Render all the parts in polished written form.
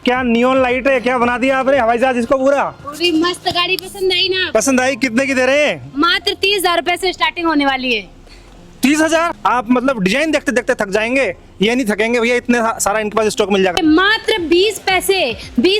क्या neon light है, क्या बना दिया आपने हवाई जहाज इसको पूरा। पूरी मस्त गाड़ी पसंद आई ना? पसंद आई। कितने की दे रहे हैं? मात्र 30,000 रुपए से स्टार्टिंग होने वाली है। 30,000। आप मतलब डिजाइन देखते देखते थक जाएंगे, ये नहीं थकेंगे भैया, इतने सारा इनके पास स्टॉक मिल जाएगा। मात्र 20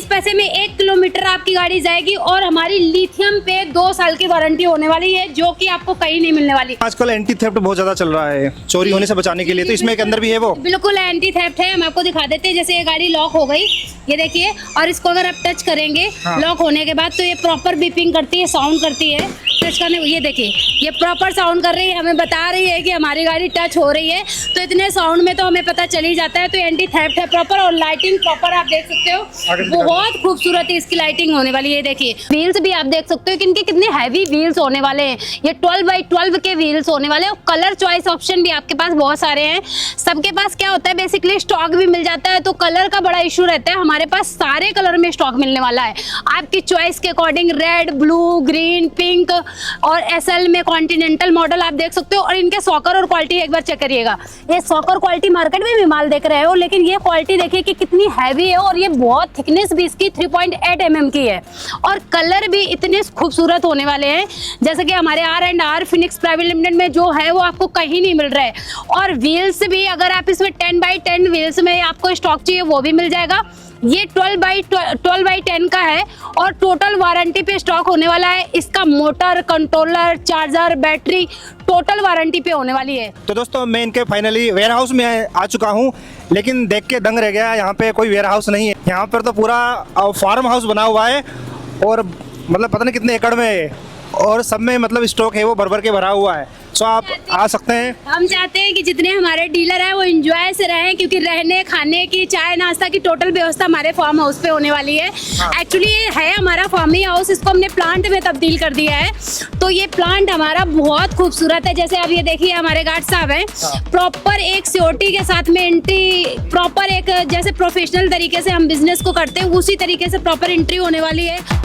पैसे में 1 किलोमीटर आपकी गाड़ी जाएगी और हमारी लिथियम पे 2 साल की वारंटी होने वाली है, जो कि आपको कहीं नहीं मिलने वाली। आजकल एंटी थेफ्ट बहुत ज्यादा चल रहा है, चोरी होने से बचाने के लिए, तो इसमें के अंदर भी है वो। बिल्कुल एंटी थेफ्ट है। हम आपको दिखा देते हैं। जैसे ये गाड़ी लॉक हो गई, ये देखिए, और इसको अगर आप टच करेंगे लॉक होने के बाद, तो ये प्रॉपर बीपिंग करती है, साउंड करती है। टच करने, ये देखिए, ये प्रॉपर साउंड कर रही है, हमें बता रही है कि हमारी गाड़ी टच हो रही है। तो इतने साउंड में तो हमें पता चल ही जाता है। तो एंटी थेफ्ट है प्रॉपर, और लाइटिंग प्रॉपर आप देख सकते हो, बहुत खूबसूरत है इसकी लाइटिंग होने वाली है। देखिए व्हील्स भी आप देख सकते हो कि इनके कितने हैवी व्हील्स होने वाले हैं। ये 12x12 के व्हील्स होने वाले हैं। और कलर चॉइस ऑप्शन भी आपके पास बहुत सारे हैं। सबके पास क्या होता है, बेसिकली स्टॉक भी मिल जाता है, तो कलर का बड़ा इशू रहता है। हमारे पास सारे कलर में स्टॉक मिलने वाला है, आपकी चॉइस के according. Red, blue, green, pink और SL में कॉन्टिनेंटल मॉडल आप देख सकते हो। और इनके सॉकर और क्वालिटी एक बार चेक करिएगा। ये सॉकर क्वालिटी मार्केट में भी माल देख रहे हो, लेकिन ये क्वालिटी देखिए कि कितनी हैवी है। और ये बहुत थिकनेस भी इसकी 3.8 mm की है। और कलर भी इतने खूबसूरत होने वाले हैं, जैसे कि हमारे R&R फिनिक्स प्राइवेट लिमिटेड में जो है वो आपको कहीं नहीं मिल रहा है। और व्हील्स भी अगर आप इसमें 10x10 व्हील्स में आपको स्टॉक चाहिए वो भी मिल जाएगा। ये 12x10 का है और टोटल वारंटी पे स्टॉक होने वाला है। इसका motor, controller, charger, battery total warranty पे होने वाली है। तो दोस्तों मैं इनके फाइनली वेयर हाउस में आ चुका हूँ, लेकिन देख के दंग रह गया। यहाँ पे कोई वेयर हाउस नहीं है, यहाँ पर तो पूरा फार्म हाउस बना हुआ है। और मतलब पता नहीं कितने एकड़ में है, और सब में मतलब स्टॉक है वो भर भर के भरा हुआ है। सो आप आ सकते हैं। हम चाहते हैं कि जितने हमारे डीलर हैं वो एंजॉय से रहें, क्योंकि रहने खाने की, चाय नाश्ता की टोटल व्यवस्था हमारे फार्म हाउस पे होने वाली है। एक्चुअली ये है हमारा फार्म हाउस, इसको हमने प्लांट में तब्दील कर दिया है। तो ये प्लांट हमारा बहुत खूबसूरत है। जैसे अब ये देखिए, हमारे गार्ड साहब हैं, प्रॉपर एक सिक्योरिटी के साथ में एंट्री, प्रॉपर एक जैसे प्रोफेशनल तरीके से हम बिजनेस को करते हैं उसी तरीके से प्रॉपर एंट्री होने वाली है।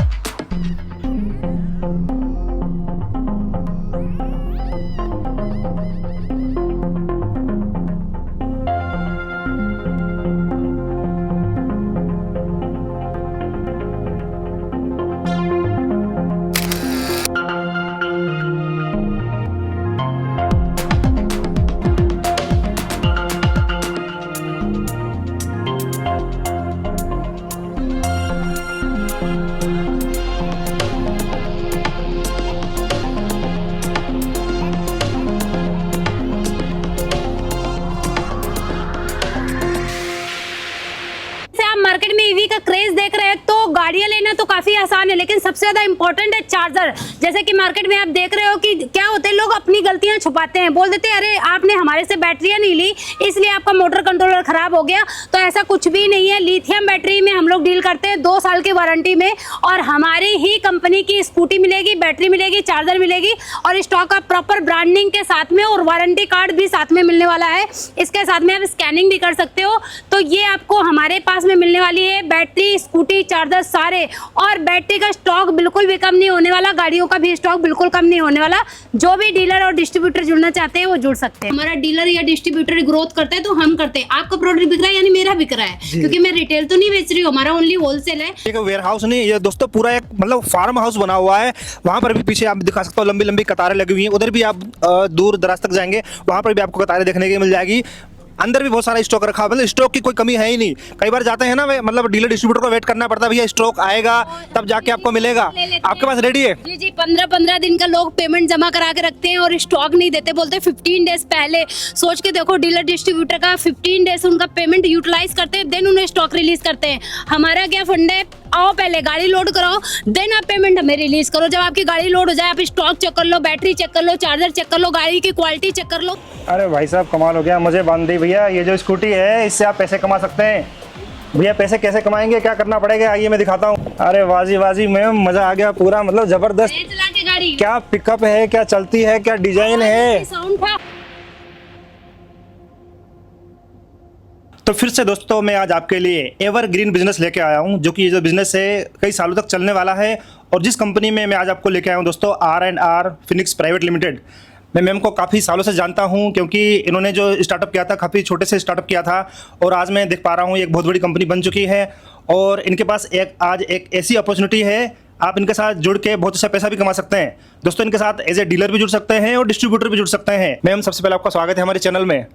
मार्केट में ईवी का क्रेज देख रहे हैं, तो गाड़ियां लेना तो काफी आसान है, लेकिन सबसे ज्यादा इंपॉर्टेंट है चार्जर। जैसे कि मार्केट में आप देख रहे हो कि क्या होते हैं, लोग अपनी गलतियां छुपाते हैं, बोल देते हैं अरे आपने हमारे से बैटरियां नहीं ली इसलिए आपका मोटर कंट्रोलर खराब हो गया। तो ऐसा कुछ भी नहीं है। लिथियम बैटरी में हम लोग डील करते हैं 2 साल की वारंटी में, और हमारी ही कंपनी की स्कूटी मिलेगी, बैटरी मिलेगी, चार्जर मिलेगी, और स्टॉक आप प्रॉपर ब्रांडिंग के साथ में, और वारंटी कार्ड भी साथ में मिलने वाला है। इसके साथ में आप स्कैनिंग भी कर सकते हो। तो ये आपको हमारे पास में मिलने वाली है, बैटरी, स्कूटी, चार्जर सारे। और बैटरी का स्टॉक बिल्कुल भी कम नहीं होने वाला, गाड़ियों का भी स्टॉक बिल्कुल कम नहीं होने वाला। जो भी डीलर और डिस्ट्रीब्यूटर जुड़ना चाहते हैं वो जुड़ सकते हैं। हमारा डीलर या डिस्ट्रीब्यूटर ग्रोथ करता है तो हम करते हैं। आपका प्रोडक्ट बिक रहा है यानी मेरा बिक रहा है, क्योंकि मैं रिटेल तो नहीं बेच रही हूँ, हमारा ओनली होलसेल है। एक वेयर हाउस नहीं, ये दोस्तों पूरा एक मतलब फार्म हाउस बना हुआ है। वहाँ पर भी पीछे आप दिखा सकते हो, लंबी लंबी कतारें लगी हुई हैं। उधर भी आप दूर दराज तक जाएंगे, वहाँ पर भी आपको कतारें देखने की मिल जाएगी। अंदर भी बहुत सारा स्टॉक रखा, मतलब स्टॉक की कोई कमी है ही नहीं। कई बार जाते हैं ना, मतलब डीलर डिस्ट्रीब्यूटर को वेट करना पड़ता है, भैया स्टॉक आएगा तब जाके आपको मिलेगा। आपके पास रेडी है? जी 15-15 दिन का लोग पेमेंट जमा करा के रखते हैं और स्टॉक नहीं देते, बोलते 15 डेज पहले। सोच के देखो, डीलर डिस्ट्रीब्यूटर का 15 डेज उनका पेमेंट यूटिलाइज करते हैं, देन उन्हें स्टॉक रिलीज करते हैं। हमारा क्या फंड है, आओ पहले गाड़ी लोड कराओ, देन आप पेमेंट हमें रिलीज करो। जब आपकी गाड़ी लोड हो जाए, आप स्टॉक चेक कर लो, बैटरी चेक कर लो, चार्जर चेक कर लो, गाड़ी की क्वालिटी चेक कर लो। अरे भाई साहब कमाल हो गया, मुझे बांध दी भैया। ये जो स्कूटी है इससे आप पैसे कमा सकते हैं। भैया पैसे कैसे कमाएंगे, क्या करना पड़ेगा, आइए मैं दिखाता हूँ। अरे वाजी वाजी मैम, मजा आ गया पूरा, मतलब जबरदस्त। चला के गाड़ी क्या पिकअप है, क्या चलती है, क्या डिजाइन है। साउंड था। तो फिर से दोस्तों मैं आज आपके लिए एवरग्रीन बिजनेस लेके आया हूँ, जो कि ये जो बिजनेस है कई सालों तक चलने वाला है। और जिस कंपनी में मैं आज आपको लेके आया हूँ दोस्तों, R&R फिनिक्स प्राइवेट लिमिटेड। मैं मैम को काफ़ी सालों से जानता हूं, क्योंकि इन्होंने जो स्टार्टअप किया था काफ़ी छोटे से स्टार्टअप किया था, और आज मैं देख पा रहा हूं एक बहुत बड़ी कंपनी बन चुकी है। और इनके पास आज एक ऐसी अपॉर्चुनिटी है, आप इनके साथ जुड़ के बहुत अच्छा पैसा भी कमा सकते हैं। दोस्तों, इनके साथ एज ए डीलर भी जुड़ सकते हैं और डिस्ट्रीब्यूटर भी जुड़ सकते हैं। मैम, सबसे पहले आपका स्वागत है हमारे चैनल में।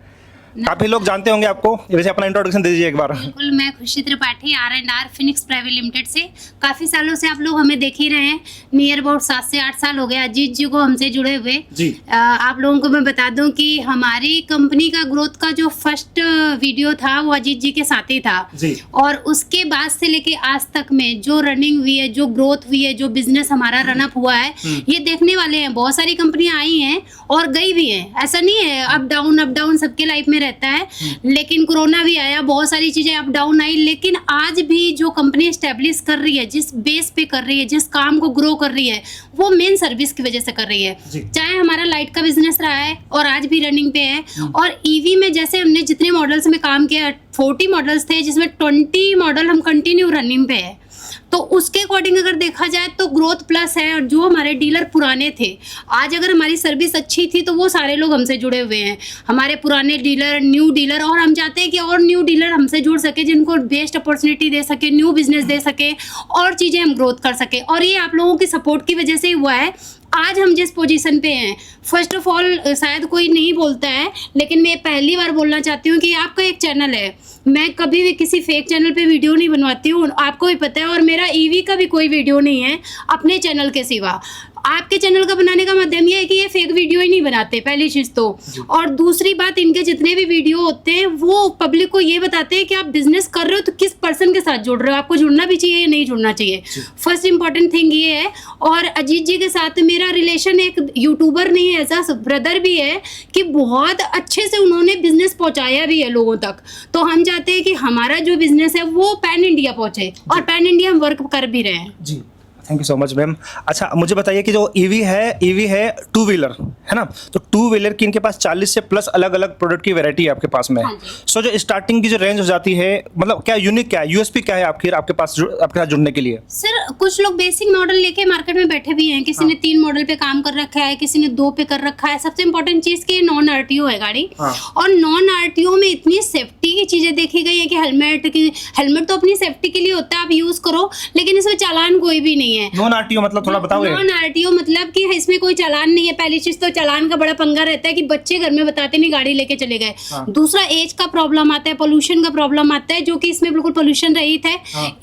काफी लोग जानते होंगे आपको, वैसे अपना इंट्रोडक्शन दे दीजिए एक बार। बिल्कुल, मैं खुशी Tripathi R&R Phoenix private limited से। काफी सालों से आप लोग हमें देख ही रहे हैं, नियर अबाउट 7 से 8 साल हो गए अजीत जी को हमसे जुड़े हुए जी। आप लोगों को मैं बता दूं कि हमारी कंपनी का ग्रोथ का जो फर्स्ट वीडियो था वो अजीत जी के साथ ही था जी। और उसके बाद से लेके आज तक में जो रनिंग हुई है, जो ग्रोथ हुई है, जो बिजनेस हमारा रनअप हुआ है, ये देखने वाले हैं। बहुत सारी कंपनियां आई हैं और गई भी हैं, ऐसा नहीं है। अप डाउन सबके लाइफ में रहता है, लेकिन कोरोना भी आया, बहुत सारी चीजें अप डाउन आई, लेकिन आज भी जो कंपनी एस्टेब्लिश कर रही है, जिस बेस पे कर रही है, जिस काम को ग्रो कर रही है, वो मेन सर्विस की वजह से कर रही है। चाहे हमारा लाइट का बिजनेस रहा है और आज भी रनिंग पे है, और ईवी में जैसे हमने जितने मॉडल्स में काम किया, 40 मॉडल्स थे जिसमें 20 मॉडल हम कंटिन्यू रनिंग पे है। तो उसके अकॉर्डिंग अगर देखा जाए तो ग्रोथ प्लस है। और जो हमारे डीलर पुराने थे, आज अगर हमारी सर्विस अच्छी थी तो वो सारे लोग हमसे जुड़े हुए हैं, हमारे पुराने डीलर, न्यू डीलर, और हम चाहते हैं कि और न्यू डीलर हमसे जुड़ सके, जिनको बेस्ट अपॉर्चुनिटी दे सके, न्यू बिजनेस दे सके और चीज़ें हम ग्रोथ कर सके। और ये आप लोगों की सपोर्ट की वजह से ही हुआ है आज हम जिस पोजीशन पे हैं। फर्स्ट ऑफ ऑल, शायद कोई नहीं बोलता है, लेकिन मैं पहली बार बोलना चाहती हूँ कि आपका एक चैनल है, मैं कभी भी किसी फेक चैनल पे वीडियो नहीं बनवाती हूँ, आपको भी पता है। और मेरा ईवी का भी कोई वीडियो नहीं है अपने चैनल के सिवा। आपके चैनल का बनाने का माध्यम ये है कि ये फेक वीडियो ही नहीं बनाते, पहली चीज़ तो। और दूसरी बात, इनके जितने भी वीडियो होते हैं वो पब्लिक को ये बताते हैं कि आप बिजनेस कर रहे हो तो किस पर्सन के साथ जुड़ रहे हो, आपको जुड़ना भी चाहिए या नहीं जुड़ना चाहिए। फर्स्ट इंपॉर्टेंट थिंग ये है। और अजीत जी के साथ मेरा रिलेशन एक यूट्यूबर नहीं है, एज ब्रदर भी है, कि बहुत अच्छे से उन्होंने बिजनेस पहुंचाया भी है लोगों तक। तो हम चाहते हैं कि हमारा जो बिजनेस है वो पैन इंडिया पहुंचे, और पैन इंडिया हम वर्क कर भी रहे हैं जी। Thank you so much ma'am. अच्छा, मुझे बताइए कि जो ईवी है 2 व्हीलर है ना, तो 2 व्हीलर की इनके पास 40 से प्लस अलग अलग प्रोडक्ट की वैरायटी है आपके पास में। सो जो स्टार्टिंग की जो रेंज हो जाती है, मतलब क्या यूनिक, क्या यूएसपी क्या है आपके पास आपके साथ जुड़ने के लिए? सर, कुछ लोग बेसिक मॉडल लेके मार्केट में बैठे भी हैं, किसी ने 3 मॉडल पे काम कर रखा है, किसी ने 2 पे कर रखा है। सबसे इंपॉर्टेंट चीज की नॉन आरटीओ है गाड़ी, और नॉन आरटीओ में इतनी सेफ्टी की चीजें देखी गई है कि हेलमेट तो अपनी सेफ्टी के लिए होता है, आप यूज करो, लेकिन इसमें चालान कोई भी नहीं है। नॉन आरटीओ मतलब थोड़ा बताओगे? नॉन आरटीओ मतलब कि इसमें कोई चालान नहीं है। पहली चीज तो चालान का बड़ा पंगा रहता है कि बच्चे घर में बताते नहीं, गाड़ी लेके चले गए। दूसरा, एज का प्रॉब्लम आता है, पोल्यूशन का प्रॉब्लम आता है, जो कि इसमें बिल्कुल पोल्यूशन रहित है।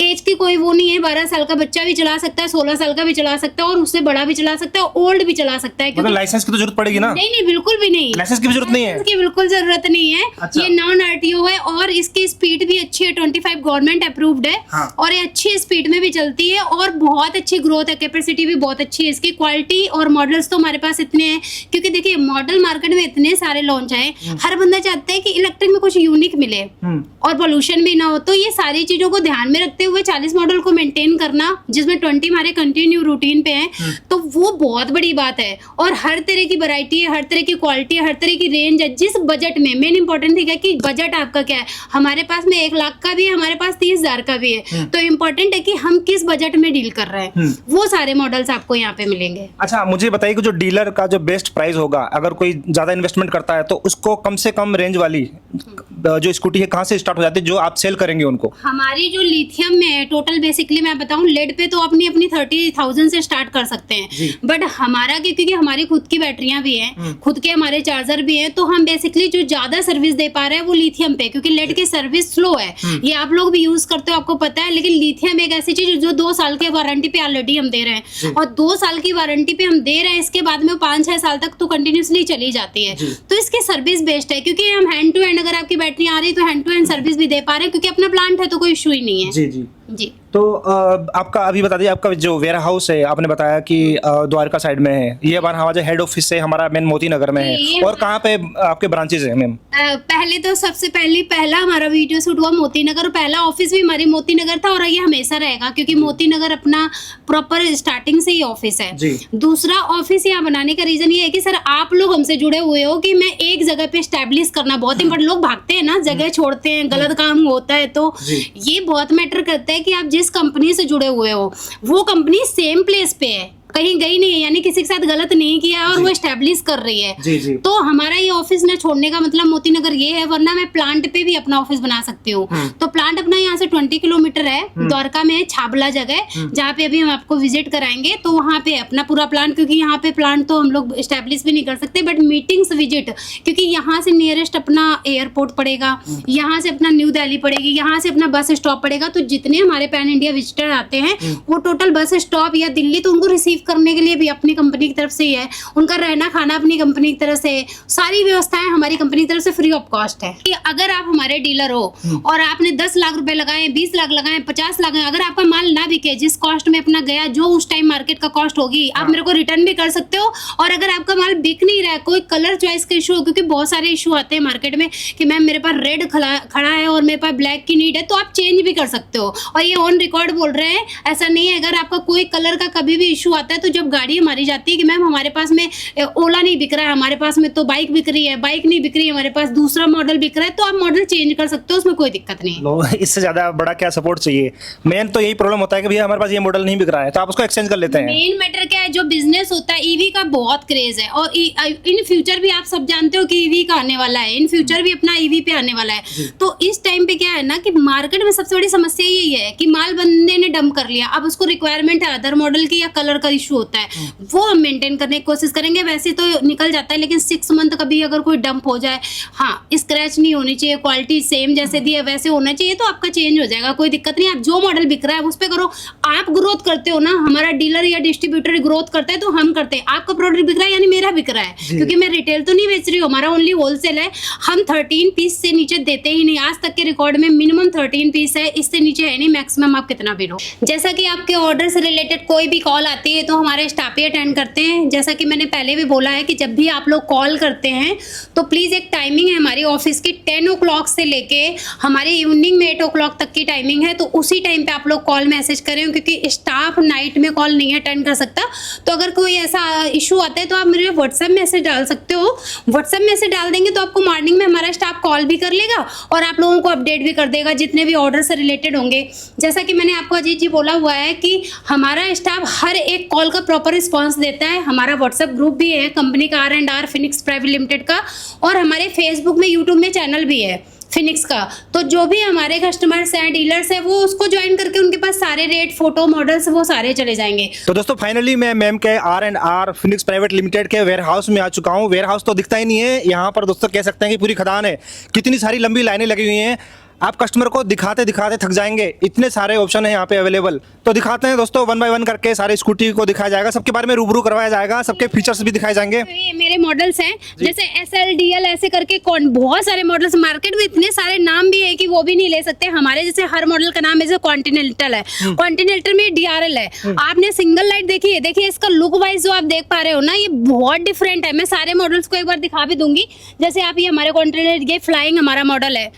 एज की कोई वो नहीं है, 12 साल का बच्चा भी चला सकता है, 16 साल का भी चला सकता है, और उससे बड़ा भी चला सकता है, ओल्ड भी चला सकता है। मतलब लाइसेंस की तो जरूरत पड़ेगी ना? नहीं, बिल्कुल भी नहीं, लाइसेंस की भी जरूरत नहीं है, इसकी बिल्कुल जरूरत नहीं है। ये नॉन आरटीओ है और इसकी स्पीड भी अच्छी है, 25 गवर्नमेंट अप्रूव्ड है, और ये अच्छी स्पीड में भी चलती है और बहुत अच्छी ग्रोथ है, कैपेसिटी भी बहुत अच्छी है इसकी। क्वालिटी और मॉडल्स तो हमारे पास इतने हैं, क्योंकि देखिए मॉडल मार्केट में इतने सारे लॉन्च आए, हर बंदा चाहता है कि इलेक्ट्रिक में कुछ यूनिक मिले और पोल्यूशन भी ना हो। तो ये सारी चीजों को ध्यान में रखते हुए 40 मॉडल को मेंटेन करना, जिसमें 20 हमारे कंटिन्यू रूटीन पे हैं, तो वो बहुत बड़ी बात है। और हर तरह की वैरायटी है, हर तरह की क्वालिटी है, हर तरह की रेंज है, जिस बजट में। मेन इंपॉर्टेंट है कि बजट आपका क्या है। हमारे पास में 1 लाख का भी है, हमारे पास 30,000 का भी है। तो इम्पोर्टेंट है कि हम किस बजट में डील कर रहे हैं, वो सारे मॉडल्स आपको यहाँ पे मिलेंगे। अच्छा, मुझे बताइए कि जो डीलर का जो बेस्ट प्राइस होगा, अगर कोई ज्यादा इन्वेस्टमेंट करता है तो उसको कम से कम रेंज वाली जो स्कूटी है कहाँ से स्टार्ट हो जाती है, जो आप सेल करेंगे उनको? हमारी जो लिथियम में है, टोटल बेसिकली मैं बताऊं, लेड पे तो अपनी 30,000 से स्टार्ट कर सकते हैं, बट हमारा क्योंकि हमारी खुद की बैटरियां भी हैं, खुद के हमारे चार्जर भी हैं, तो हम बेसिकली जो ज्यादा सर्विस दे पा रहे हैं वो लिथियम पे, क्योंकि लेड की सर्विस स्लो है। ये आप लोग भी यूज करते हो, आपको पता है, लेकिन लिथियम एक ऐसी चीज जो 2 साल के वारंटी पे ऑलरेडी हम दे रहे हैं, और 2 साल की वारंटी पे हम दे रहे हैं, इसके बाद में 5-6 साल तक तो कंटिन्यूसली चली जाती है। तो इसकी सर्विस बेस्ट है, क्योंकि हम हैंड टू हैंड, अगर आपकी बैटरी आ रही है तो हैंड टू हैंड सर्विस भी दे पा रहे हैं, क्योंकि अपना प्लांट है तो कोई इशू ही नहीं है। जी जी जी। तो आपका अभी बता दीजिए, आपका जो वेयर हाउस है, आपने बताया कि द्वारका साइड में है, ये हमारा जो हेड ऑफिस है हमारा मेन मोती नगर में है, और कहाँ पे आपके ब्रांचेस है मैम? पहले तो सबसे पहला हमारा वीडियो शूट हुआ मोती नगर, पहला ऑफिस भी हमारी मोती नगर था, और ये हमेशा रहेगा, क्योंकि मोती नगर अपना प्रॉपर स्टार्टिंग से ही ऑफिस है। दूसरा ऑफिस यहाँ बनाने का रीजन ये है कि सर आप लोग हमसे जुड़े हुए हो कि मैं एक जगह पे स्टैब्लिश करना बहुत इंपॉर्टेंट। लोग भागते हैं ना, जगह छोड़ते हैं, गलत काम होता है, तो ये बहुत मैटर करता है कि आप जिस कंपनी से जुड़े हुए हो वो कंपनी सेम प्लेस पे है, कहीं गई नहीं है, यानी किसी के साथ गलत नहीं किया है और वो एस्टेब्लिश कर रही है। जी जी। तो हमारा ये ऑफिस ना छोड़ने का मतलब मोती नगर ये है, वरना मैं प्लांट पे भी अपना ऑफिस बना सकती हूँ। तो प्लांट अपना यहाँ से 20 किलोमीटर है, द्वारका में है छाबला जगह, जहाँ पे अभी हम आपको विजिट कराएंगे। तो वहाँ पे अपना पूरा प्लांट, क्योंकि यहाँ पे प्लांट तो हम लोग एस्टेब्लिश भी नहीं कर सकते, बट मीटिंग्स विजिट, क्योंकि यहाँ से नियरेस्ट अपना एयरपोर्ट पड़ेगा, यहाँ से अपना न्यू दिल्ली पड़ेगी, यहाँ से अपना बस स्टॉप पड़ेगा। तो जितने हमारे पैन इंडिया विजिटर आते हैं वो टोटल बस स्टॉप या दिल्ली, तो उनको रिसीव करने के लिए भी अपनी कंपनी की तरफ से ही है, उनका रहना खाना अपनी कंपनी की तरफ से, सारी व्यवस्थाएं हमारी कंपनी की तरफ से फ्री ऑफ कॉस्ट है। कि अगर आप हमारे डीलर हो और आपने 10 लाख रुपए लगाए, 20 लाख लगाए, 50 लाख लगाए, अगर आपका माल ना बिके, जिस कॉस्ट में अपना गया, जो उस टाइम मार्केट का कॉस्ट होगी, आप मेरे को रिटर्न भी कर सकते हो। और अगर आपका माल बिक नहीं रहा है, कोई कलर चॉइस का इशू, क्योंकि बहुत सारे इशू आते हैं मार्केट में कि मैम मेरे पास रेड खड़ा है और मेरे पास ब्लैक की नीड है, तो आप चेंज भी कर सकते हो। और ये ऑन रिकॉर्ड बोल रहे हैं, ऐसा नहीं है। अगर आपका कोई कलर का कभी भी इशू आता है, तो जब गाड़ी हमारी जाती है कि मैम हमारे पास में ओला नहीं बिक रहा है, हमारे पास में तो बाइक बिक रही है, बाइक नहीं बिक रही है, हमारे पास दूसरा मॉडल बिक रहा है, तो आप मॉडल चेंज कर सकते हो, उसमें कोई दिक्कत नहीं है। लो, इससे ज्यादा बड़ा क्या सपोर्ट चाहिए। मेन तो यही प्रॉब्लम होता है कि भैया हमारे पास ये मॉडल नहीं बिक रहा है, तो आप उसको एक्सचेंज कर लेते हैं। मेन मैटर क्या है, जो बिजनेस होता है, ईवी का बहुत क्रेज है और इन फ्यूचर भी आप सब जानते हो कि ईवी का आने वाला है, इन फ्यूचर भी अपना ईवी पे आने वाला है। तो इस टाइम पे क्या है ना कि मार्केट में सबसे बड़ी समस्या यही है कि माल बंदे ने डंप कर लिया, अब उसको रिक्वायरमेंट है अदर मॉडल की या कलर का इशू होता है, वो हम मेंटेन करने की कोशिश करेंगे। वैसे तो निकल जाता है, लेकिन 6 मंथ कभी अगर कोई डंप हो जाए, हाँ स्क्रैच नहीं होनी चाहिए, क्वालिटी सेम जैसे दी है वैसे होना चाहिए, तो आपका चेंज हो जाएगा, कोई दिक्कत नहीं। आप जो मॉडल बिक रहा है उस पर करो। आप ग्रोथ करते हो ना, हमारा डीलर या डिस्ट्रीब्यूटर ग्रोथ करता है तो हम करते हैं। आपका प्रोडक्ट बिक रहा है यानी मेरा बिक रहा है, क्योंकि मैं रिटेल तो नहीं बेच रही हूँ, हमारा ओनली होलसेल है। हम 13 पीस से नीचे देते ही नहीं, आज तक के रिकॉर्ड में मिनिमम 13 पीस है, इससे नीचे है नहीं, मैक्सिमम आप कितना भी लो। जैसा कि आपके ऑर्डर से रिलेटेड कोई भी कॉल आती है तो हमारे स्टाफ ही अटेंड करते हैं। जैसा कि मैंने पहले भी बोला है कि जब भी आप लोग कॉल करते हैं तो प्लीज़ एक टाइमिंग है हमारी ऑफिस की, 10 o'clock से लेके हमारे इवनिंग में 8 o'clock तक की टाइमिंग है, तो उसी टाइम पे आप लोग कॉल मैसेज करें, क्योंकि स्टाफ नाइट में कॉल नहीं अटेंड कर सकता। तो अगर कोई ऐसा इशू आता है तो आप मेरे व्हाट्सएप मैसेज डाल सकते हो, व्हाट्सएप मैसेज डाल देंगे तो आपको मॉर्निंग में हमारा स्टाफ कॉल भी कर लेगा और आप लोगों को अपडेट भी कर देगा जितने भी ऑर्डर से रिलेटेड होंगे। जैसा कि मैंने आपको अजीत जी बोला हुआ है कि हमारा स्टाफ हर एक कॉल का प्रॉपर रिस्पॉन्स देता है। हमारा व्हाट्सएप ग्रुप भी है कंपनी का, R&R फिनिक्स प्राइवेट लिमिटेड का, और हमारे फेसबुक में यूट्यूब में चैनल भी है फिनिक्स का। तो जो भी हमारे कस्टमर्स हैं, डीलर्स हैं, वो उसको ज्वाइन करके उनके पास सारे रेट, फोटो, मॉडल्स वो सारे चले जाएंगे। तो दोस्तों फाइनली मैं मैम के R&R फिनिक्स प्राइवेट लिमिटेड के वेयर हाउस में आ चुका हूँ। वेयर हाउस तो दिखता ही नहीं है, यहाँ पर दोस्तों कह सकते हैं कि पूरी खदान है। कितनी सारी लंबी लाइनें लगी हुई हैं, आप कस्टमर को दिखाते दिखाते थक जाएंगे, इतने सारे ऑप्शन है यहाँ पे अवेलेबल। तो दिखाते हैं दोस्तों, 1 by 1 करके सारे स्कूटी को दिखाया जाएगा, सबके बारे में रूबरू करवाया जाएगा, सबके फीचर्स भी दिखाए जाएंगे। ये मेरे मॉडल्स हैं, जैसे SL DL ऐसे करके बहुत सारे मॉडल्स मार्केट में, इतने सारे नाम भी है कि वो भी नहीं ले सकते हमारे। जैसे हर मॉडल का नाम जैसे कॉन्टिनेंटल है, कॉन्टिनेंटल में DRL है। आपने सिंगल लाइट देखी है, देखिए इसका लुक वाइज जो आप देख पा रहे हो ना, ये बहुत डिफरेंट है। मैं सारे मॉडल्स को एक बार दिखा भी दूंगी। जैसे आप ये हमारे कॉन्टिनेंटल, ये फ्लाइंग हमारा मॉडल है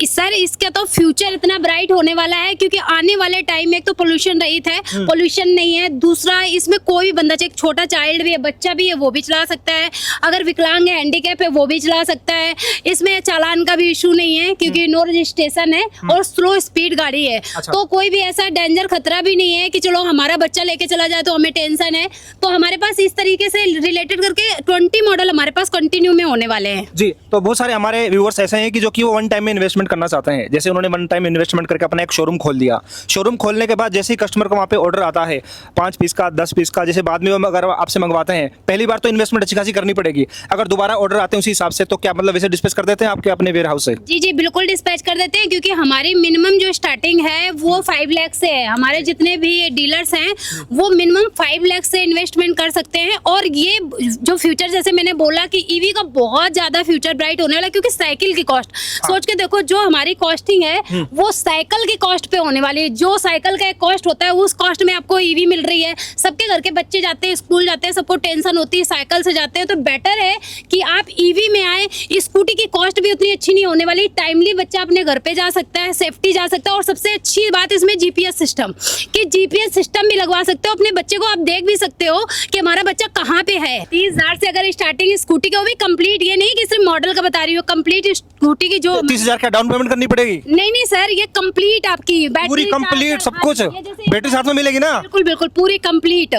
सर, इसका तो फ्यूचर इतना ब्राइट होने वाला है, क्योंकि आने वाले टाइम में एक तो पोल्यूशन रहित है, पोल्यूशन नहीं है, दूसरा इसमें कोई भी बंदा, चाहे एक छोटा चाइल्ड भी है, बच्चा भी है, वो भी चला सकता है, अगर विकलांग है, हैंडीकैप है, वो भी चला सकता है। इसमें चालान का भी इशू नहीं है, क्योंकि नो रजिस्ट्रेशन है और स्लो स्पीड गाड़ी है। अच्छा। तो कोई भी ऐसा डेंजर खतरा भी नहीं है कि चलो हमारा बच्चा लेके चला जाए तो हमें टेंशन है। तो हमारे पास इस तरीके से रिलेटेड करके 20 मॉडल हमारे पास कंटिन्यू में होने वाले हैं जी। तो बहुत सारे हमारे व्यूअर्स ऐसे हैं कि जो कि वो 1 टाइम में इन्वेस्टमेंट करना चाहते हैं। जैसे उन्होंने 1 टाइम इन्वेस्टमेंट करके अपना एक शोरूम खोल दिया, शोरूम खोलने के बाद जैसे ही कस्टमर को वहाँ पे ऑर्डर आता है 5 पीस का, 10 पीस का, जैसे बाद में वो अगर आपसे मंगवाते हैं, पहली बार तो इन्वेस्टमेंट अच्छी खासी करनी पड़ेगी। अगर दोबारा ऑर्डर आते हैं उसी हिसाब से, तो क्या मतलब वैसे डिस्पैच कर देते हैं आपके अपने वेयर हाउस से? जी जी बिल्कुल डिस्पैच कर देते हैं, क्योंकि हमारी मिनिमम जो स्टार्टिंग है वो 5 लाख से है। हमारे जितने भी डीलर्स हैं वो मिनिमम 5 लाख से इन्वेस्टमेंट कर सकते हैं। और ये जो फ्यूचर, जैसे मैंने बोला कि ईवी का बहुत ज्यादा फ्यूचर ब्राइट होने वाला है, क्योंकि साइकिल की कॉस्ट सोच के देखो, जो हमारी कॉस्टिंग है वो साइकिल की कॉस्ट पे होने वाली है। जो साइकिल का एक कॉस्ट होता है उस कॉस्ट में आपको ईवी मिल रही है। सबके घर के बच्चे जाते हैं, स्कूल जाते हैं, सबको टेंशन होती है, साइकिल से जाते हैं। तो बेटर है कि आप ईवी में आए। स्कूटी की कॉस्ट भी उतनी अच्छी नहीं होने वाली, टाइमली बच्चा अपने घर पे जा सकता है, सेफ्टी जा सकता है। और सबसे अच्छी बात इसमें जीपीएस सिस्टम, कि जीपीएस सिस्टम भी लगवा सकते हो अपने बच्चे को। आप देख भी सकते हो कि हमारा बच्चा कहाँ पे है। 30,000 से अगर स्टार्टिंग स्कूटी का, वो भी कंप्लीट, ये नहीं कि सिर्फ मॉडल का बता रही हो, कंप्लीट स्कूटी की जो 30,000 का डाउन पेमेंट करनी पड़ेगी? नहीं नहीं सर, ये कंप्लीट आपकी बैटरी पूरी कंप्लीट सब कुछ बैटरी साथ में मिलेगी ना? बिल्कुल बिल्कुल पूरी कंप्लीट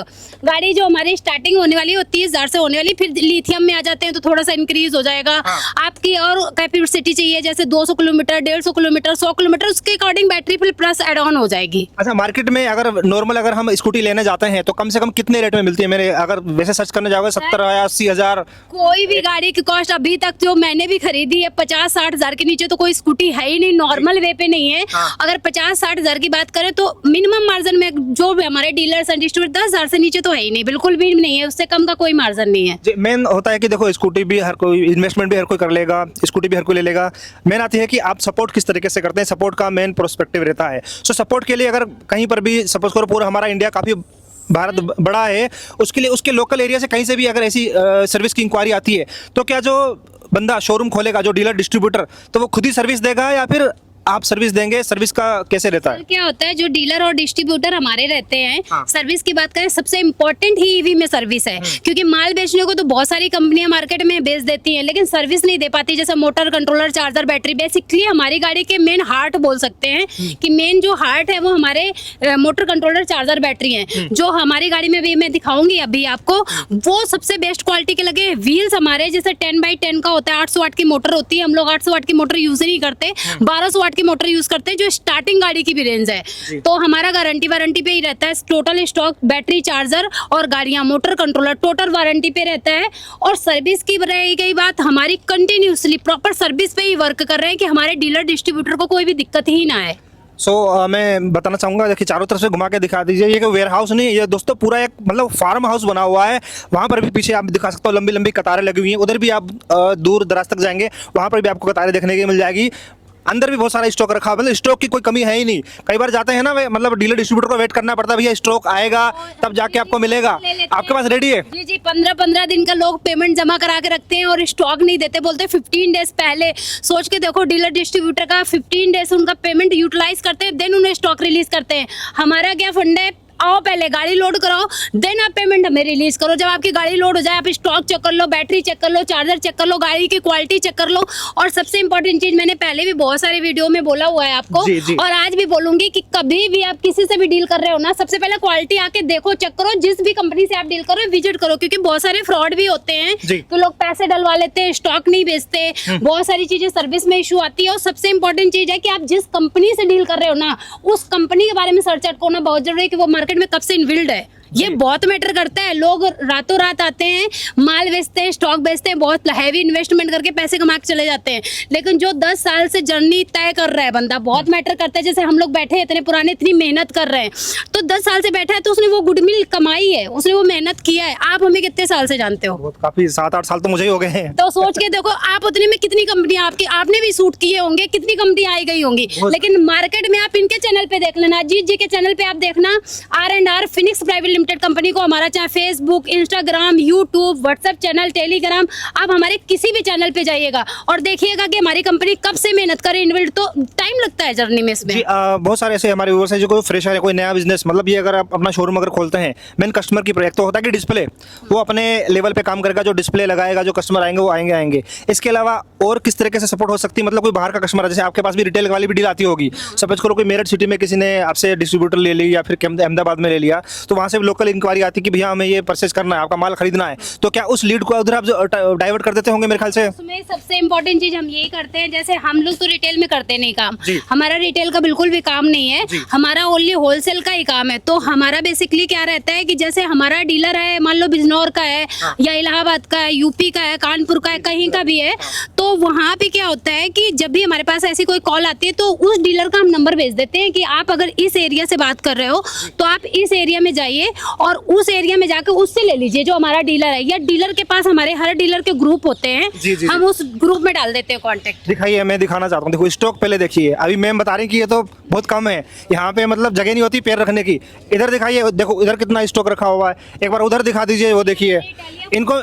गाड़ी। जो हमारी स्टार्टिंग होने वाली है वो 30,000 से होने वाली, फिर लिथियम में आ जाते हैं तो थोड़ा सा इंक्रीज हो जाएगा। आपकी और कैपेसिटी चाहिए जैसे 200 किलोमीटर, 150 किलोमीटर, 100 किलोमीटर, उसके अकॉर्डिंग बैटरी फिर प्लस एड ऑन हो जाएगी। अच्छा, मार्केट में अगर नॉर्मल अगर हम स्कूटी लेने जाते हैं तो कम से कम कितने रेट में मिलती है? मेरे अगर वैसे सर्च करने जाओगे 70 या 80 हजार। कोई भी गाड़ी की कॉस्ट अभी तक जो मैंने भी खरीदी है 50-60 हजार के नीचे तो कोई स्कूटी है ही नहीं, नॉर्मल वे पे नहीं है। अगर 50-60 हजार की बात करें तो मिनिमम मार्जिन में जो भी हमारे डीलर्स एंड डिस्ट्रीब्यूटर 10 हजार से नीचे तो है ही नहीं, बिल्कुल भी नहीं है, उससे कम का कोई मार्जिन नहीं है। मेन होता है कि देखो स्कूटी भी हर कोई, इन्वेस्टमेंट भी हर कोई कर लेगा, स्कूटी भी हर कोई ले लेगा। मेन आती है कि आप सपोर्ट किस तरीके से करते हैं, सपोर्ट का मेन प्रोस्पेक्टिव रहता है। सो सपोर्ट के लिए अगर कहीं पर भी सपोज करो पूरा हमारा इंडिया काफ़ी भारत बड़ा है, उसके लिए उसके लोकल एरिया से कहीं से भी अगर ऐसी सर्विस की इंक्वायरी आती है तो क्या जो बंदा शोरूम खोलेगा, जो डीलर डिस्ट्रीब्यूटर, तो वो खुद ही सर्विस देगा या फिर आप सर्विस देंगे? सर्विस का कैसे रहता है? क्या होता है जो डीलर और डिस्ट्रीब्यूटर हमारे रहते हैं, हाँ। सर्विस की बात करें सबसे इम्पोर्टेंट ही ईवी में सर्विस है। क्योंकि माल बेचने को तो बहुत सारी कंपनियां मार्केट में बेच देती हैं लेकिन सर्विस नहीं दे पाती, जैसे motor, controller, charger, battery. Basically हमारी गाड़ी के मेन हार्ट बोल सकते हैं कि मेन जो हार्ट है वो हमारे मोटर, कंट्रोलर, चार्जर, बैटरी है। जो हमारी गाड़ी में भी मैं दिखाऊंगी अभी आपको, वो सबसे बेस्ट क्वालिटी के लगे। व्हील्स हमारे जैसे 10x10 का होता है, 800 वाट की मोटर होती है। हम लोग 800 वाट की मोटर यूज नहीं करते, 1200 वाट की मोटर यूज करते हैं जो स्टार्टिंग गाड़ी की भी रेंज है। तो हमारा गारंटी वारंटी पे ही रहता है। टोटल स्टॉक, बैटरी, चार्जर और गाड़ियां, मोटर, कंट्रोलर टोटल वारंटी पे रहता है। और सर्विस की रही गई बात, हमारी कंटिन्यूसली प्रॉपर सर्विस पे ही वर्क कर रहे हैं कि हमारे डीलर डिस्ट्रीब्यूटर को कोई भी दिक्कत ही ना आए। मैं बताना चाहूँगा, देखिए चारों तरफ से घुमा के दिखा दीजिए। ये वेयर हाउस नहीं है ये दोस्तों, पूरा एक मतलब फार्म हाउस बना हुआ है। वहाँ पर भी पीछे आप दिखा सकते हो लंबी लंबी कतारें लगी हुई हैं। उधर भी आप दूर दराज तक जाएंगे, वहाँ पर भी आपको कतारें देखने की मिल जाएगी। अंदर भी बहुत सारा स्टॉक रखा, मतलब स्टॉक की कोई कमी है ही नहीं। कई बार जाते हैं ना, मतलब डीलर डिस्ट्रीब्यूटर को वेट करना पड़ता है, भैया स्टॉक आएगा तब जाके आपको मिलेगा। आपके पास रेडी है? जी जी, 15-15 दिन का लोग पेमेंट जमा करा के रखते हैं और स्टॉक नहीं देते, बोलते 15 डेज पहले। सोच के देखो, डीलर डिस्ट्रीब्यूटर का 15 डेज उनका पेमेंट यूटिलाइज करते हैं, देन उन्हें स्टॉक रिलीज करते हैं। हमारा क्या फंड है, आओ पहले गाड़ी लोड कराओ, देन आप पेमेंट हमें रिलीज करो। जब आपकी गाड़ी लोड हो जाए आप स्टॉक चेक कर लो, बैटरी चेक कर लो, चार्जर चेक कर लो, गाड़ी की क्वालिटी चेक कर लो। और सबसे इंपॉर्टेंट चीज मैंने पहले भी बहुत सारे वीडियो में बोला हुआ है आपको, जी, जी। और आज भी बोलूंगी कि कभी भी आप किसी से भी डील कर रहे हो ना, सबसे पहले क्वालिटी आके देखो, चेक करो। जिस भी कंपनी से आप डील कर रहे हो विजिट करो, क्योंकि बहुत सारे फ्रॉड भी होते हैं तो लोग पैसे डलवा लेते हैं, स्टॉक नहीं बेचते, बहुत सारी चीजें सर्विस में इशू आती है। और सबसे इंपॉर्टेंट चीज है कि आप जिस कंपनी से डील कर रहे हो ना, उस कंपनी के बारे में सर्च आउट करना बहुत जरूरी है कि वो मार्केट में कब से इनबिल्ड है। ये बहुत मैटर करता है। लोग रातों रात आते हैं, माल बेचते हैं, स्टॉक बेचते हैं, बहुत हैवी इन्वेस्टमेंट करके पैसे कमा के चले जाते हैं। लेकिन जो 10 साल से जर्नी तय कर रहा है बंदा, बहुत मैटर करता है। जैसे हम लोग बैठे हैं इतने पुराने, इतनी मेहनत कर रहे हैं, तो 10 साल से बैठा है तो उसने वो गुडविल कमाई है, उसने वो मेहनत किया है। आप हमें कितने साल से जानते हो? काफी 7-8 साल तो मुझे ही हो गए हैं। तो सोच के देखो, आप उतने में कितनी कंपनियां आपकी, आपने भी सूट किए होंगे, कितनी कंपनी आई गई होंगी। लेकिन मार्केट में आप इनके चैनल पे देख लेना, अजीत जी के चैनल पे आप देखना, R&R Phoenix private limited company को हमारा चाहे Facebook, Instagram, YouTube, WhatsApp channel, Telegram, आप हमारे किसी भी चैनल पे जाइएगा और देखिएगा कि हमारी कंपनी कब से मेहनत करे, इन्वेल्ट तो टाइम लगता है जर्नी में इसमें। बहुत सारे ऐसे हमारे व्यूअर्स हैं जो कोई फ्रेशर है, कोई नया बिजनेस, मतलब ये अगर आप अपना शोरूम अगर खोलते हैं, मेन कस्टमर की प्रोजेक्ट तो होता है कि डिस्प्ले, वो अपने लेवल पे काम करेगा, जो डिस्प्ले लगाएगा, जो कस्टमर आएंगे वो आएंगे। इसके अलावा और किस तरीके से सपोर्ट हो सकती है? मतलब कोई बाहर का कस्टमर है, जैसे आपके पास भी रिटेल वाली भी डील आती होगी, सपोज करो कोई मेरठ सिटी में किसी ने आपसे डिस्ट्रीब्यूटर ले ली या फिर अहमदाबाद में ले लिया, तो वहाँ से लोकल इंक्वायरी आती है कि भैया हमें ये परचेज करना है, आपका माल खरीदना है, तो क्या उस लीड को उधर आप डाइवर्ट कर देते होंगे मेरे ख्याल से? उसमें सबसे इम्पोर्टेंट चीज हम यही करते हैं, जैसे हम लोग तो रिटेल में करते नहीं काम, हमारा रिटेल का बिल्कुल भी काम नहीं है, हमारा ओनली होलसेल का ही काम है। तो हमारा बेसिकली क्या रहता है कि जैसे हमारा डीलर है, मान लो बिजनौर का है या इलाहाबाद का है, यूपी का है, कानपुर का है, कहीं का भी है, तो वहाँ पे क्या होता है कि जब भी हमारे पास ऐसी कोई कॉल आती है तो उस डीलर का हम नंबर भेज देते हैं कि आप अगर इस एरिया से बात कर रहे हो तो आप इस एरिया में जाइए और उस एरिया में जाकर उससे ले लीजिए जो हमारा डीलर है। या डीलर के पास हमारे हर डीलर के ग्रुप होते हैं, हम उस ग्रुप में डाल देते हैं कॉन्टेक्ट। दिखाइए, मैं दिखाना चाहता हूँ। देखो स्टॉक पहले देखिए, अभी मैम बता रही कि ये तो बहुत कम है, यहाँ पे मतलब जगह नहीं होती पैर रखने की। इधर दिखाइए, देखो इधर कितना स्टॉक रखा हुआ है। एक बार उधर दिखा दीजिए, वो देखिए इनको।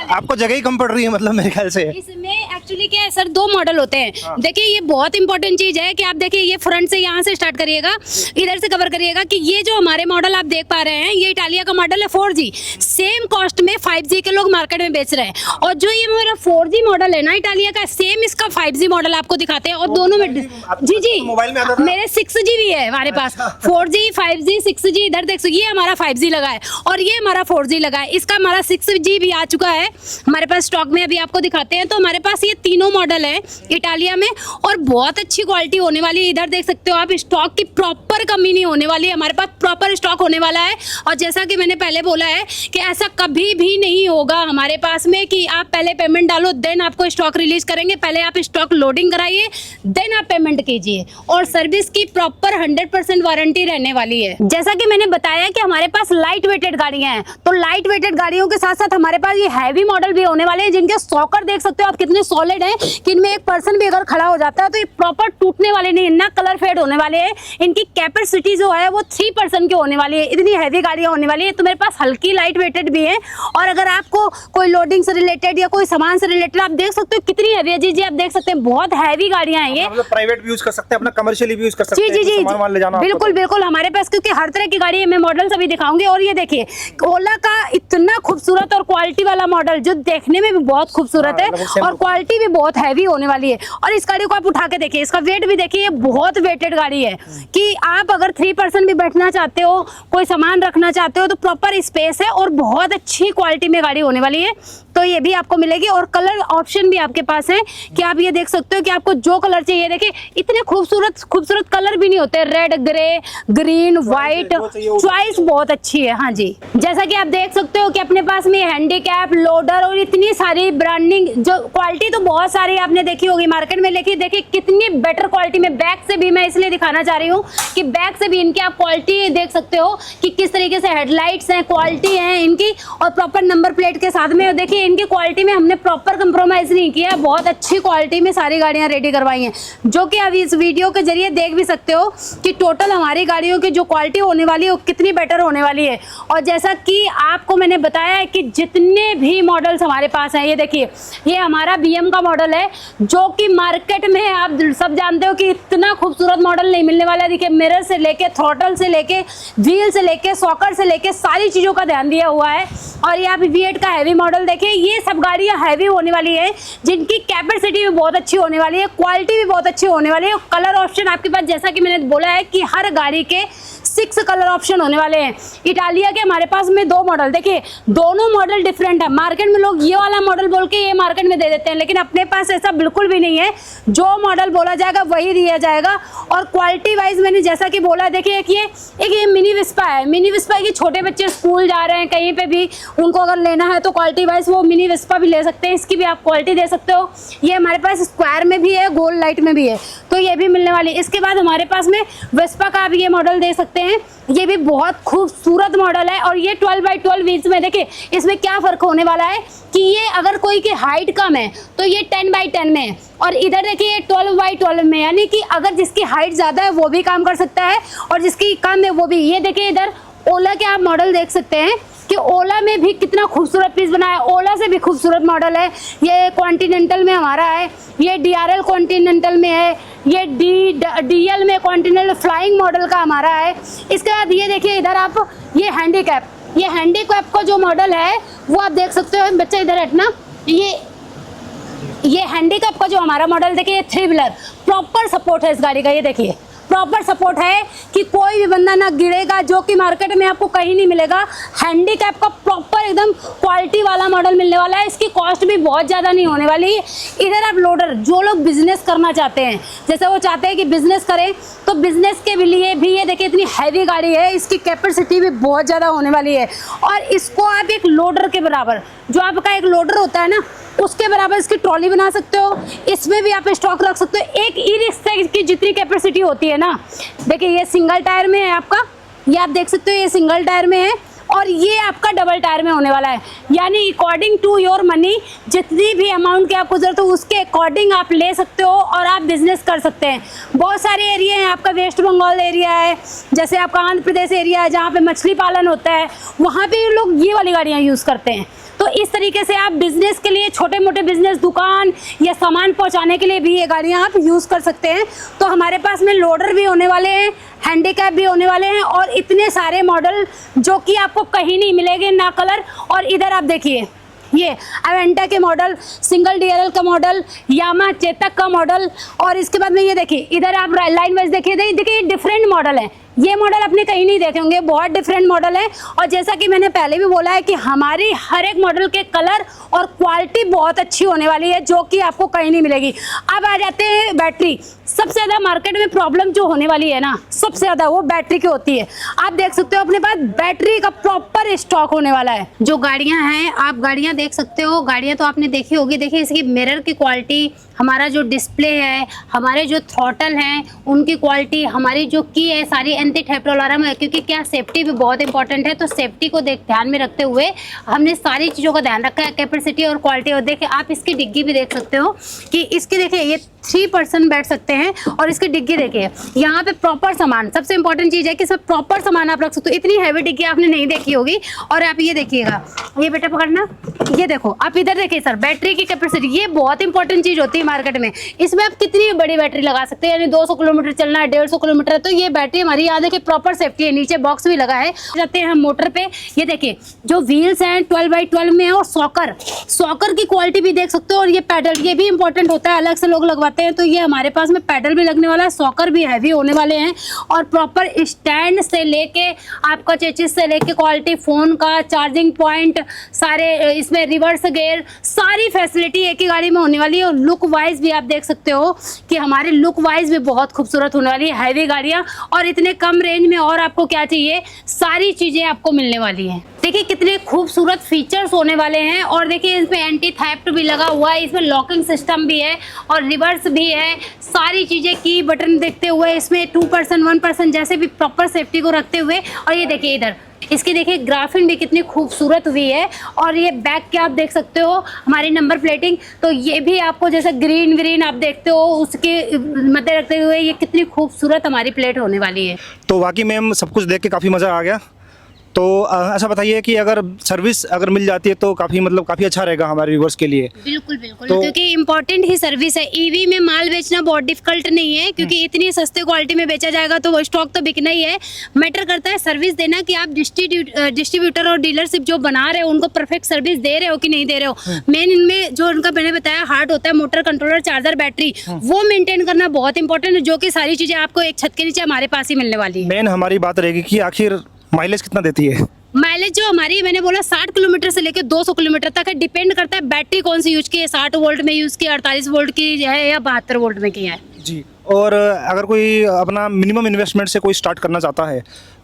आपको जगह ही कम पड़ रही है मतलब मेरे ख्याल से। इसमें एक्चुअली क्या है सर, 2 मॉडल होते हैं। देखिए ये बहुत इंपॉर्टेंट चीज है कि आप देखिए ये फ्रंट से यहाँ से स्टार्ट करिएगा, इधर से कवर करिएगा कि ये जो हमारे मॉडल आप देख पा रहे हैं ये इटालिया का मॉडल है 4G। सेम कॉस्ट में 5G के लोग मार्केट में बेच रहे हैं, और जो ये मेरा 4G मॉडल है ना इटालिया का, सेम इसका 5G मॉडल आपको दिखाते हैं। और दोनों में जी मोबाइल में आता था? मेरे 6G भी है हमारे पास, 4G 5G 6G। इधर देख सकते, ये हमारा 5G लगा है और ये हमारा 4G लगा है। इसका हमारा 6G भी आ चुका है हमारे पास स्टॉक में, अभी आपको दिखाते हैं। तो हमारे पास ये तीनों मॉडल है इटालिया में और बहुत अच्छी क्वालिटी होने वाली है। इधर देख सकते हो आप, स्टॉक की प्रॉपर कमी नहीं होने वाली है, हमारे पास प्रॉपर स्टॉक होने वाला है। और जैसा कि मैंने पहले बोला है कि ऐसा कभी भी नहीं होगा हमारे पास में कि आप पहले पेमेंट डालो देन आपको स्टॉक रिलीज करेंगे। पहले आप स्टॉक लोडिंग कराइए देन आप पेमेंट कीजिए, और सर्विस की प्रॉपर 100% वारंटी रहने वाली है। जैसा कि मैंने बताया कि हमारे पास लाइट वेटेड गाड़ियां हैं, तो लाइट वेटेड गाड़ियों के साथ साथ हमारे पास ये हैवी मॉडल भी होने वाले हैं, जिनके सॉकर देख सकते हो आप कितने सॉलिड हैं कि इनमें एक पर्सन भी अगर खड़ा हो जाता है तो ये प्रॉपर टूटने वाले नहीं, ना कलर फेड होने वाले हैं। इनकी कैपेसिटी जो है वो 3 पर्सन की होने वाली है, इतनी हैवी गाड़ियां होने वाली है। तो मेरे पास हल्की लाइट वेटेड भी है, और अगर आपको कोई लोडिंग से रिलेटेड या कोई सामान से रिलेटेड, आप देख सकते हो कितनी हैवी है। जी आप देख सकते हैं बहुत हैवी गाड़ियां हैं ये, मतलब प्राइवेट भी यूज कर सकते हैं, अपना कमर्शियली भी यूज कर सकते हैं। जी सामान वामान ले जाना बिल्कुल बिल्कुल हमारे पास, क्योंकि हर तरह की गाड़ी है। मैं मॉडल सभी दिखाऊंगी। और ये देखिए ओला का इतना खूबसूरत और क्वालिटी वाला मॉडल, जो देखने में भी बहुत खूबसूरत है और क्वालिटी भी बहुत हैवी होने वाली है। और इस गाड़ी को आप उठा के देखिए, इसका वेट भी देखिए, बहुत वेटेड गाड़ी है कि आप अगर 3 पर्सन भी बैठना चाहते हो, कोई सामान रखना चाहते हो तो प्रॉपर स्पेस है और बहुत अच्छी क्वालिटी में गाड़ी होने वाली है। तो ये भी आपको मिलेगी, और कलर ऑप्शन भी आपके पास है कि आप ये देख सकते हो कि आपको जो कलर चाहिए। देखिए इतने खूबसूरत खूबसूरत कलर भी नहीं होते, red, grey, green, white, choice बहुत अच्छी है। हाँ जी, जैसा कि आप देख सकते हो कि अपने पास में हैंडीकैप, लोडर और इतनी सारी ब्रांडिंग, जो क्वालिटी तो बहुत सारी आपने देखी होगी मार्केट में, लेकिन देखिए कितनी बेटर क्वालिटी में। बैक से भी मैं इसलिए दिखाना चाह रही हूँ कि बैक से भी इनकी आप क्वालिटी देख सकते हो कि किस तरीके से हेडलाइट्स हैं, क्वालिटी है इनकी, और प्रॉपर नंबर प्लेट के साथ में। देखिए इनकी क्वालिटी में हमने प्रॉपर कंप्रोमाइज नहीं किया, बहुत अच्छी क्वालिटी में सारी गाड़ियां रेडी करवाई हैं, जो कि अभी इस वीडियो के जरिए देख भी सकते हो कि टोटल हमारी गाड़ियों की जो क्वालिटी होने वाली है वो कितनी बेटर होने वाली है। और जैसा कि आपको मैंने बताया है कि जितने भी मॉडल्स हमारे पास हैं, ये देखिए ये हमारा BM का मॉडल है, जो कि मार्केट में आप सब जानते हो कि इतना खूबसूरत मॉडल नहीं मिलने वाला है। देखिए मिरर से लेके, थ्रॉटल से लेके, व्हील से लेके, सॉकर से लेके सारी चीजों का ध्यान दिया हुआ है। और ये आप V8 का हैवी मॉडल देखिए, ये सब गाड़ियां हैवी होने वाली है, जिनकी कैपेसिटी भी बहुत अच्छी होने वाली है, क्वालिटी भी बहुत अच्छी होने वाली है। कलर ऑप्शन आपके पास, जैसा कि मैंने बोला है कि हर गाड़ी के 6 कलर ऑप्शन होने वाले हैं। इटालिया के हमारे पास में 2 मॉडल, देखिए दोनों मॉडल डिफरेंट है। मार्केट में लोग ये वाला मॉडल बोल के ये मार्केट में दे देते हैं, लेकिन अपने पास ऐसा बिल्कुल भी नहीं है। जो मॉडल बोला जाएगा वही दिया जाएगा। और क्वालिटी वाइज मैंने जैसा कि बोला, देखिए एक ये मिनी विस्पा है। मिनी विस्पा की छोटे बच्चे स्कूल जा रहे हैं, कहीं पे भी उनको अगर लेना है तो क्वालिटी वाइज वो मिनी विस्पा भी ले सकते हैं, इसकी भी आप क्वालिटी दे सकते हो। ये हमारे पास स्क्वायर में भी है, गोल्ड लाइट में भी है, तो ये भी मिलने वाली है। इसके बाद हमारे पास में वेस्पा का आप ये मॉडल दे सकते हैं, ये भी बहुत खूबसूरत मॉडल है। और ये 12x12 व्हील्स में, देखिए इसमें क्या फर्क होने वाला है कि ये अगर कोई की हाइट कम है तो ये 10x10 में है, और इधर देखिए ये 12x12 में, यानी कि अगर जिसकी हाइट ज्यादा है वो भी काम कर सकता है और जिसकी कम है वो भी। ये देखिए इधर ओला के आप मॉडल देख सकते हैं कि ओला में भी कितना खूबसूरत पीस बना है, ओला से भी खूबसूरत मॉडल है। ये कॉन्टिनेंटल में हमारा है, ये DRL कॉन्टिनेंटल में है, ये DL में कॉन्टिनेंटल फ्लाइंग मॉडल का हमारा है। इसके बाद ये देखिए इधर आप ये हैंडीकैप, ये हैंडीकैप का जो मॉडल है वो आप देख सकते हो। बच्चे इधर हटना, ये हैंडीकैप का जो हमारा मॉडल देखिए, 3 व्हीलर प्रॉपर सपोर्ट है इस गाड़ी का। ये देखिए प्रॉपर सपोर्ट है कि कोई भी बंदा ना गिरेगा, जो कि मार्केट में आपको कहीं नहीं मिलेगा। हैंडीकैप का प्रॉपर एकदम क्वालिटी वाला मॉडल मिलने वाला है, इसकी कॉस्ट भी बहुत ज़्यादा नहीं होने वाली। इधर आप लोडर, जो लोग बिजनेस करना चाहते हैं, जैसे वो चाहते हैं कि बिजनेस करें, तो बिजनेस के लिए भी ये देखिए इतनी हैवी गाड़ी है, इसकी कैपेसिटी भी बहुत ज़्यादा होने वाली है। और इसको आप एक लोडर के बराबर, जो आपका एक लोडर होता है ना, उसके बराबर इसकी ट्रॉली बना सकते हो। इसमें भी आप स्टॉक रख सकते हो। एक ई-रिक्शा की जितनी कैपेसिटी होती है ना, देखिए ये सिंगल टायर में है आपका, ये आप देख सकते हो, ये सिंगल टायर में है, और ये आपका डबल टायर में होने वाला है। यानी अकॉर्डिंग टू योर मनी, जितनी भी अमाउंट की आपको जरूरत हो उसके अकॉर्डिंग आप ले सकते हो और आप बिजनेस कर सकते हैं। बहुत सारे एरिया हैं, आपका वेस्ट बंगाल एरिया है, जैसे आपका आंध्र प्रदेश एरिया है, जहाँ पे मछली पालन होता है, वहाँ पे लोग ये वाली गाड़ियाँ यूज़ करते हैं। तो तो इस तरीके से आप बिजनेस के लिए, छोटे मोटे बिजनेस, दुकान या सामान पहुंचाने के लिए भी ये गाड़ियां आप यूज़ कर सकते हैं। तो हमारे पास में लोडर भी होने वाले हैं, हैंडीकैप भी होने वाले हैं और इतने सारे मॉडल जो कि आपको कहीं नहीं मिलेंगे ना कलर। और इधर आप देखिए, ये अवेंटा के मॉडल, सिंगल डीएलएल का मॉडल, यामा चेतक का मॉडल। और इसके बाद में ये देखिए, इधर आप लाइन वाइज देखिए, देखिए डिफरेंट मॉडल है। ये मॉडल अपने कहीं नहीं देखे होंगे, बहुत डिफरेंट मॉडल है। और जैसा कि मैंने पहले भी बोला है कि हमारी हर एक मॉडल के कलर और क्वालिटी बहुत अच्छी होने वाली है, जो कि आपको कहीं नहीं मिलेगी। अब आ जाते हैं बैटरी। सबसे ज़्यादा मार्केट में प्रॉब्लम जो होने वाली है ना, सबसे ज़्यादा वो बैटरी की होती है। आप देख सकते हो अपने पास बैटरी का प्रॉपर स्टॉक होने वाला है। जो गाड़ियाँ हैं, आप गाड़ियाँ देख सकते हो, गाड़ियाँ तो आपने देखी होगी। देखिए इसकी मिरर की क्वालिटी, हमारा जो डिस्प्ले है, हमारे जो थ्रॉटल हैं उनकी क्वालिटी, हमारी जो की है सारी एंटी थेफ्ट अलार्म है, क्योंकि क्या सेफ्टी भी बहुत इंपॉर्टेंट है। तो सेफ्टी को ध्यान में रखते हुए हमने सारी चीज़ों का ध्यान रखा है, कैपेसिटी और क्वालिटी। और देखिए आप इसकी डिग्गी भी देख सकते हो कि इसकी, देखिए ये 3 पर्सन बैठ सकते हैं। और इसकी डिग्गी देखिए, यहाँ पे प्रॉपर सामान, सबसे इंपॉर्टेंट चीज़ है कि सब प्रॉपर सामान आप रख सकते हो। इतनी हैवी डिग्गी आपने नहीं देखी होगी। और आप ये देखिएगा, ये बेटा पकड़ना, ये देखो आप इधर देखिए सर, बैटरी की कैपेसिटी, ये बहुत इंपॉर्टेंट चीज़ होती है मार्केट में। इसमें आप कितनी बड़ी बैटरी लगा सकते हैं, यानी 200 किलोमीटर चलना है, 150 किलोमीटर है, तो ये बैटरी हमारी, यहाँ देखिए प्रॉपर सेफ्टी है, नीचे बॉक्स भी लगा है। जाते हैं हम मोटर पे, ये देखिए जो व्हील्स हैं 12x12 में है। और सॉकर की क्वालिटी भी देख सकते हो। और ये पैडल, ये भी इंपॉर्टेंट होता है, अलग से लोग लगवाते हैं। तो ये हमारे पास में पैडल भी लगने वाला है, सॉकर भी हैवी होने वाले हैं। और प्रॉपर स्टैंड से लेके आपका चेचिस से लेके क्वालिटी, फोन का चार्जिंग पॉइंट, सारे इसमें रिवर्स गियर, सारी फैसिलिटी एक ही गाड़ी में होने वाली है। और लुक वाइज भी आप देख सकते हो कि हमारी लुक वाइज भी बहुत खूबसूरत होने वाली है, हैवी गाड़ियां। और इतने कम रेंज में और आपको क्या चाहिए, सारी चीजें आपको मिलने वाली हैं। देखिए कितने खूबसूरत फीचर्स होने वाले हैं। और देखिए इसमें एंटी थेफ्ट भी लगा हुआ है, इसमें लॉकिंग सिस्टम भी है और रिवर्स भी है, सारी चीजें की बटन देखते हुए, इसमें 2% 1% जैसे भी प्रॉपर सेफ्टी को रखते हुए। और ये देखिए इधर इसकी देखिए ग्राफिन भी कितनी खूबसूरत हुई है। और ये बैक के आप देख सकते हो हमारी नंबर प्लेटिंग, तो ये भी आपको जैसे ग्रीन आप देखते हो उसके मध्य रखते हुए ये कितनी खूबसूरत हमारी प्लेट होने वाली है। तो वाकई मैम सब कुछ देख के काफ़ी मज़ा आ गया। तो ऐसा बताइए कि अगर सर्विस अगर मिल जाती है तो काफ़ी अच्छा रहेगा हमारे व्यूवर्स के लिए। बिल्कुल क्योंकि इम्पोर्टेंट ही सर्विस है। ईवी में माल बेचना बहुत डिफिकल्ट नहीं है, क्योंकि इतनी सस्ते क्वालिटी में बेचा जाएगा तो वो स्टॉक तो बिकना ही है। मैटर करता है सर्विस देना, कि आप डिस्ट्रीब्यूटर और डीलरशिप जो बना रहे हो उनको परफेक्ट सर्विस दे रहे हो कि नहीं दे रहे हो। मेन इनमें जो उनका मैंने बताया हार्ट होता है, मोटर कंट्रोलर, चार्जर, बैटरी, वो मेंटेन करना बहुत इंपॉर्टेंट है, जो कि सारी चीजें आपको एक छत के नीचे हमारे पास ही मिलने वाली है। मेन हमारी बात रहेगी कि आखिर माइलेज कितना देती है। माइलेज जो हमारी, मैंने बोला 60 किलोमीटर से लेकर 200 किलोमीटर तक है। डिपेंड करता है बैटरी कौन सी यूज की है, 60 वोल्ट में यूज की, 48 वोल्ट की है या 72 वोल्ट में की है जी। और अगर कोई अपना मिनिमम इन्वेस्टमेंट से कोई स्टार्ट करना चाहता है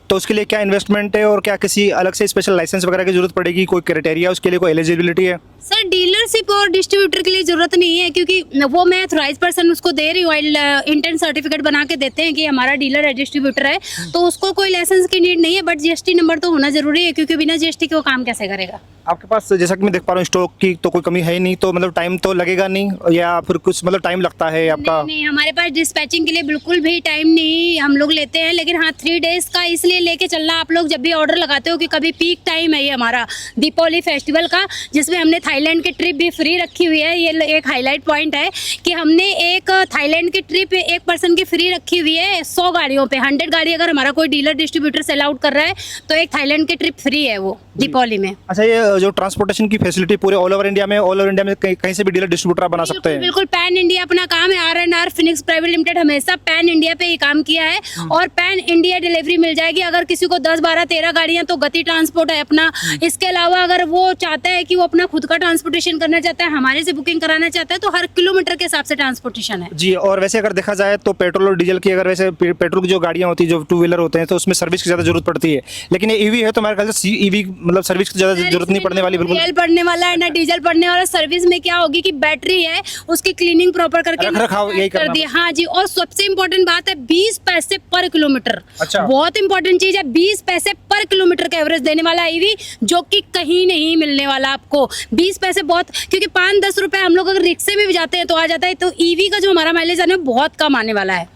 तो उसके लिए क्या इन्वेस्टमेंट है, और क्या किसी अलग से स्पेशल लाइसेंस वगैरह की जरूरत पड़ेगी, कोई क्राइटेरिया उसके लिए, कोई एलिजिबिलिटी है? सर डीलरशिप और डिस्ट्रीब्यूटर के लिए जरूरत नहीं है, क्योंकि वो मैं ऑथराइज पर्सन उसको दे रही हूँ, इंटेंट सर्टिफिकेट बना के देते हैं कि हमारा डीलर है, डिस्ट्रीब्यूटर है, तो उसको कोई लाइसेंस की नीड नहीं है। बट जीएसटी नंबर तो होना जरूरी है, क्योंकि बिना जीएसटी के वो काम कैसे करेगा। आपके पास जैसा कि मैं देख पा रहा हूँ स्टॉक की तो कोई कमी है ही नहीं, तो टाइम तो लगेगा नहीं, या फिर कुछ टाइम लगता है आपका? नहीं, हमारे पास डिस्पैचिंग के लिए बिल्कुल भी टाइम नहीं हम लोग लेते हैं। लेकिन हाँ 3 डेज का इसलिए लेके चलना, आप लोग जब भी ऑर्डर लगाते हो कि कभी पीक टाइम है ये हमारा दीपावली फेस्टिवल का, जिसमें हमने थाईलैंड की ट्रिप भी फ्री रखी हुई है। ये एक हाईलाइट पॉइंट है कि हमने एक थाईलैंड की ट्रिप एक पर्सन की फ्री रखी हुई है 100 गाड़ियों पे। 100 गाड़ी अगर हमारा कोई डीलर डिस्ट्रीब्यूटर सेल आउट कर रहा है तो एक थाईलैंड की ट्रिप फ्री है वो दीपावली में। अच्छा, ये जो ट्रांसपोर्टेशन की फैसिलिटी पूरे ऑल ओवर इंडिया में कहीं से भी डीलर डिस्ट्रीब्यूटर बना सकते हैं? बिल्कुल पैन इंडिया अपना काम है। R&R फिनिक्स प्राइवेट लिमिटेड हमेशा पैन इंडिया पे ही काम किया है, और पैन इंडिया डिलीवरी मिल जाएगी। अगर किसी को 10, 12, 13 गाड़ियां तो गति ट्रांसपोर्ट है अपना। इसके अलावा अगर वो चाहता है कि वो अपना खुद का ट्रांसपोर्टेशन करना चाहता है, हमारे से बुकिंग कराना चाहता है, तो हर किलोमीटर के हिसाब से ट्रांसपोर्टेशन है जी। और वैसे अगर देखा जाए तो पेट्रोल और डीजल की, अगर वैसे पेट्रोल की जो गाड़ियां होती है, जो 2 व्हीलर होते हैं, तो उसमें सर्विस की ज़्यादा जरूरत पड़ती है। लेकिन ये ईवी है तो मेरे ख्याल से ईवी सर्विस की ज़्यादा जरूरत नहीं पड़ने वाली। बिल्कुल तेल पड़ने वाला है ना डीजल पड़ने वाला। सर्विस में क्या होगी कि बैटरी है उसकी क्लीनिंग प्रॉपर करके रखरखाव यही कर दिया। हाँ जी। और सबसे इम्पोर्टेंट बात है 20 पैसे पर किलोमीटर। अच्छा, बहुत इंपॉर्टेंट चीज है, 20 पैसे पर किलोमीटर का एवरेज देने वाला ईवी, जो कि कहीं नहीं मिलने वाला आपको। 20 पैसे बहुत, क्योंकि 5-10 रुपए हम लोग अगर रिक्शे में भी जाते हैं तो आ जाता है, तो ईवी का जो हमारा माइलेज है बहुत कम आने वाला है।